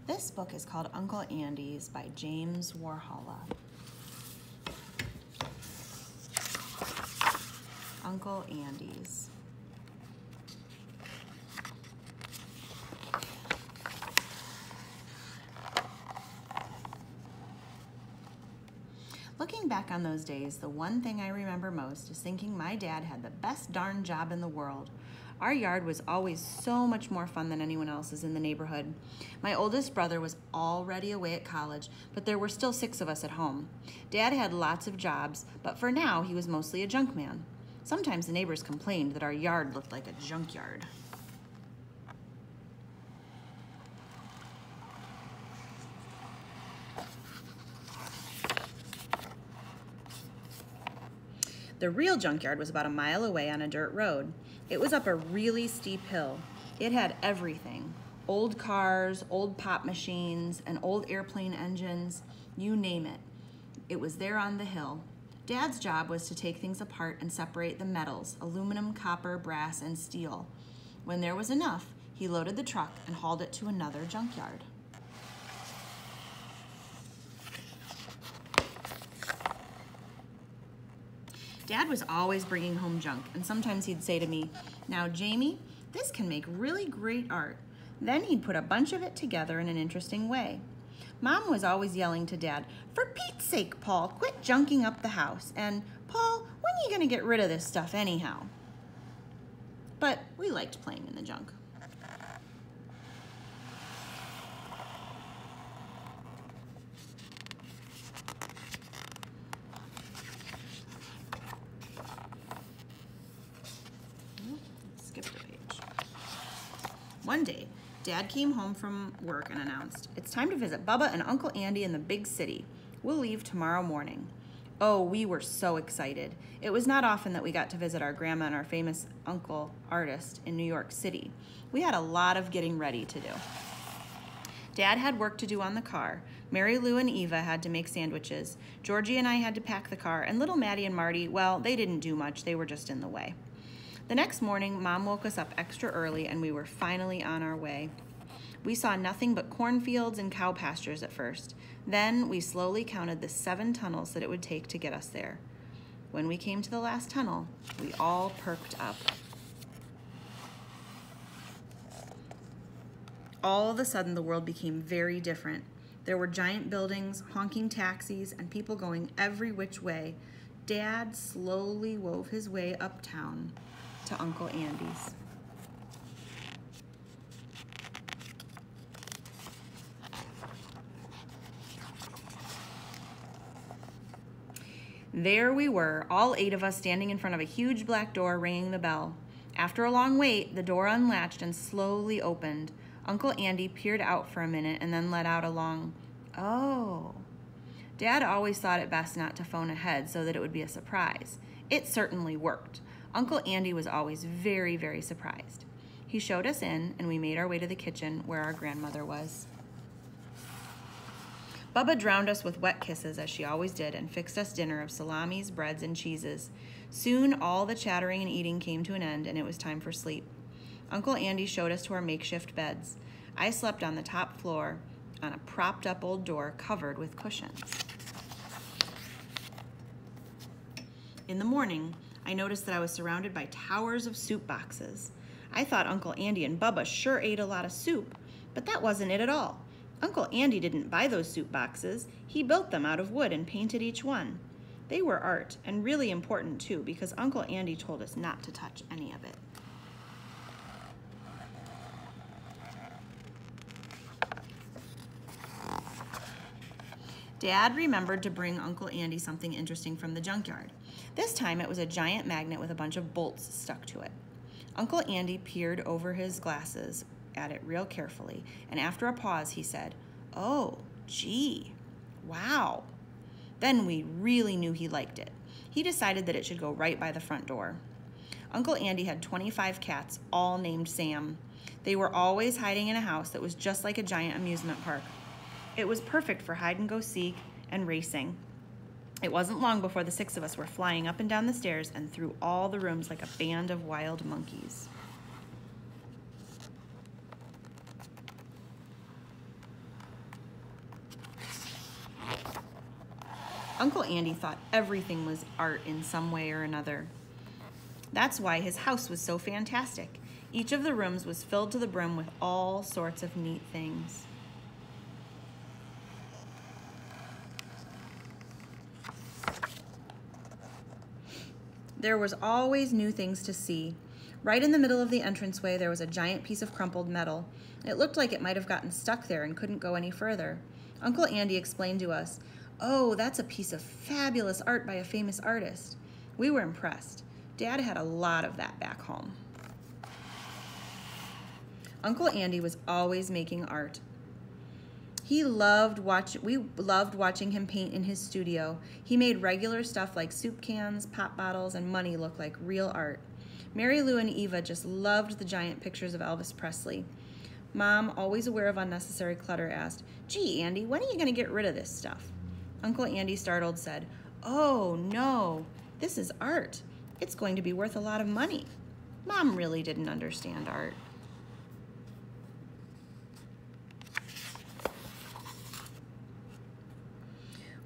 This book is called Uncle Andy's by James Warhola. Uncle Andy's. Looking back on those days, the one thing I remember most is thinking my dad had the best darn job in the world. Our yard was always so much more fun than anyone else's in the neighborhood. My oldest brother was already away at college, but there were still 6 of us at home. Dad had lots of jobs, but for now he was mostly a junk man. Sometimes the neighbors complained that our yard looked like a junkyard. The real junkyard was about a mile away on a dirt road. It was up a really steep hill. It had everything. Old cars, old pop machines, and old airplane engines, you name it. It was there on the hill. Dad's job was to take things apart and separate the metals, aluminum, copper, brass, and steel. When there was enough, he loaded the truck and hauled it to another junkyard. Dad was always bringing home junk, and sometimes he'd say to me, "Now, Jamie, this can make really great art." Then he'd put a bunch of it together in an interesting way. Mom was always yelling to Dad, "For Pete's sake, Paul, quit junking up the house," and, "Paul, when are you going to get rid of this stuff anyhow?" But we liked playing in the junk. Skipped a page. One day, Dad came home from work and announced, "It's time to visit Bubba and Uncle Andy in the big city. We'll leave tomorrow morning." Oh, we were so excited. It was not often that we got to visit our grandma and our famous uncle artist in New York City. We had a lot of getting ready to do. Dad had work to do on the car. Mary Lou and Eva had to make sandwiches. Georgie and I had to pack the car, and little Maddie and Marty, well, they didn't do much. They were just in the way. The next morning, Mom woke us up extra early, and we were finally on our way. We saw nothing but cornfields and cow pastures at first. Then we slowly counted the 7 tunnels that it would take to get us there. When we came to the last tunnel, we all perked up. All of a sudden, the world became very different. There were giant buildings, honking taxis, and people going every which way. Dad slowly wove his way uptown to Uncle Andy's. There we were, all 8 of us standing in front of a huge black door ringing the bell. After a long wait, the door unlatched and slowly opened. Uncle Andy peered out for a minute and then let out a long, "Oh." Dad always thought it best not to phone ahead so that it would be a surprise. It certainly worked. Uncle Andy was always very, very surprised. He showed us in, and we made our way to the kitchen where our grandmother was. Bubba drowned us with wet kisses, as she always did, and fixed us dinner of salamis, breads, and cheeses. Soon all the chattering and eating came to an end, and it was time for sleep. Uncle Andy showed us to our makeshift beds. I slept on the top floor on a propped-up old door covered with cushions. In the morning, I noticed that I was surrounded by towers of soup boxes. I thought Uncle Andy and Bubba sure ate a lot of soup, but that wasn't it at all. Uncle Andy didn't buy those soup boxes. He built them out of wood and painted each one. They were art, and really important too, because Uncle Andy told us not to touch any of it. Dad remembered to bring Uncle Andy something interesting from the junkyard. This time it was a giant magnet with a bunch of bolts stuck to it. Uncle Andy peered over his glasses at it real carefully, and after a pause he said, "Oh, gee, wow." Then we really knew he liked it. He decided that it should go right by the front door. Uncle Andy had 25 cats, all named Sam. They were always hiding in a house that was just like a giant amusement park. It was perfect for hide-and-go-seek and racing. It wasn't long before the 6 of us were flying up and down the stairs and through all the rooms like a band of wild monkeys. Uncle Andy thought everything was art in some way or another. That's why his house was so fantastic. Each of the rooms was filled to the brim with all sorts of neat things. There was always new things to see. Right in the middle of the entranceway, there was a giant piece of crumpled metal. It looked like it might have gotten stuck there and couldn't go any further. Uncle Andy explained to us, "Oh, that's a piece of fabulous art by a famous artist." We were impressed. Dad had a lot of that back home. Uncle Andy was always making art. We loved watching him paint in his studio. He made regular stuff like soup cans, pop bottles, and money look like real art. Mary Lou and Eva just loved the giant pictures of Elvis Presley. Mom, always aware of unnecessary clutter, asked, "Gee, Andy, when are you going to get rid of this stuff?" Uncle Andy, startled, said, "Oh, no, this is art. It's going to be worth a lot of money." Mom really didn't understand art.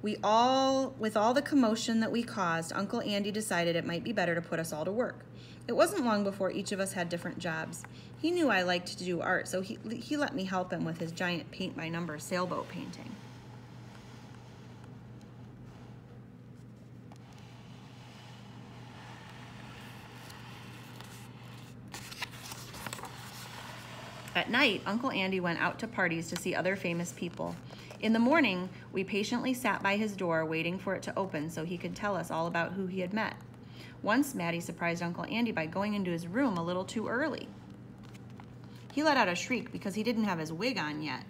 With all the commotion that we caused, Uncle Andy decided it might be better to put us all to work. It wasn't long before each of us had different jobs. He knew I liked to do art, so he let me help him with his giant paint-by-number sailboat painting. At night, Uncle Andy went out to parties to see other famous people. In the morning, we patiently sat by his door waiting for it to open so he could tell us all about who he had met. Once, Maddie surprised Uncle Andy by going into his room a little too early. He let out a shriek because he didn't have his wig on yet.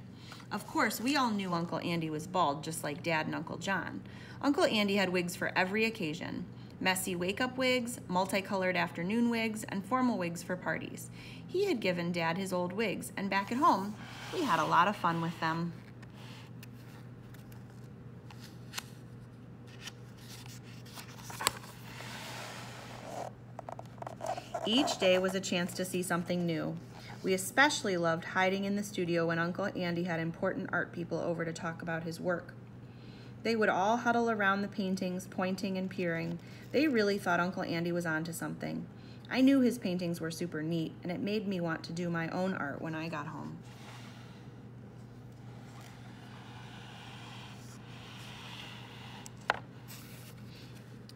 Of course, we all knew Uncle Andy was bald, just like Dad and Uncle John. Uncle Andy had wigs for every occasion: messy wake-up wigs, multicolored afternoon wigs, and formal wigs for parties. He had given Dad his old wigs, and back at home, we had a lot of fun with them. Each day was a chance to see something new. We especially loved hiding in the studio when Uncle Andy had important art people over to talk about his work. They would all huddle around the paintings, pointing and peering. They really thought Uncle Andy was onto something. I knew his paintings were super neat, and it made me want to do my own art when I got home.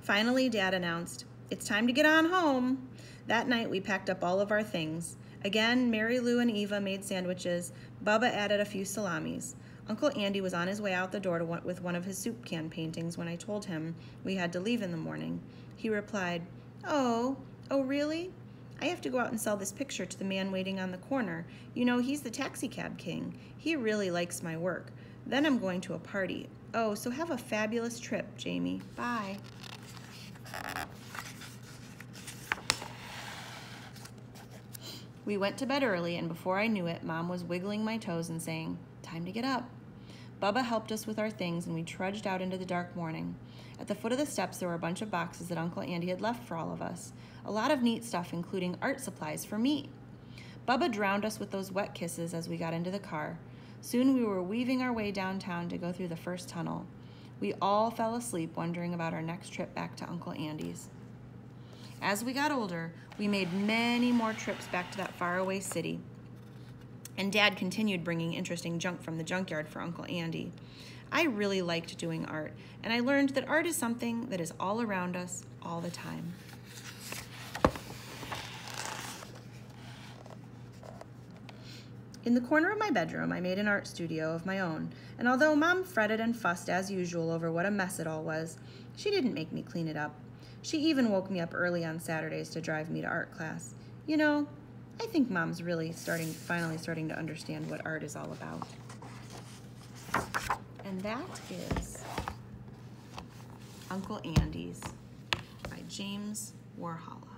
Finally, Dad announced, "It's time to get on home." That night, we packed up all of our things. Again, Mary Lou and Eva made sandwiches. Bubba added a few salamis. Uncle Andy was on his way out the door with one of his soup can paintings when I told him we had to leave in the morning. He replied, Oh, really? I have to go out and sell this picture to the man waiting on the corner. You know, he's the taxi cab king. He really likes my work. Then I'm going to a party. Oh, so have a fabulous trip, Jamie. Bye." We went to bed early, and before I knew it, Mom was wiggling my toes and saying, "Time to get up." Bubba helped us with our things, and we trudged out into the dark morning. At the foot of the steps, there were a bunch of boxes that Uncle Andy had left for all of us. A lot of neat stuff, including art supplies for me. Bubba drowned us with those wet kisses as we got into the car. Soon we were weaving our way downtown to go through the first tunnel. We all fell asleep wondering about our next trip back to Uncle Andy's. As we got older, we made many more trips back to that faraway city. And Dad continued bringing interesting junk from the junkyard for Uncle Andy. I really liked doing art, and I learned that art is something that is all around us all the time. In the corner of my bedroom, I made an art studio of my own, and although Mom fretted and fussed as usual over what a mess it all was, she didn't make me clean it up. She even woke me up early on Saturdays to drive me to art class. You know, I think Mom's really finally starting to understand what art is all about. And that is Uncle Andy's by James Warhola.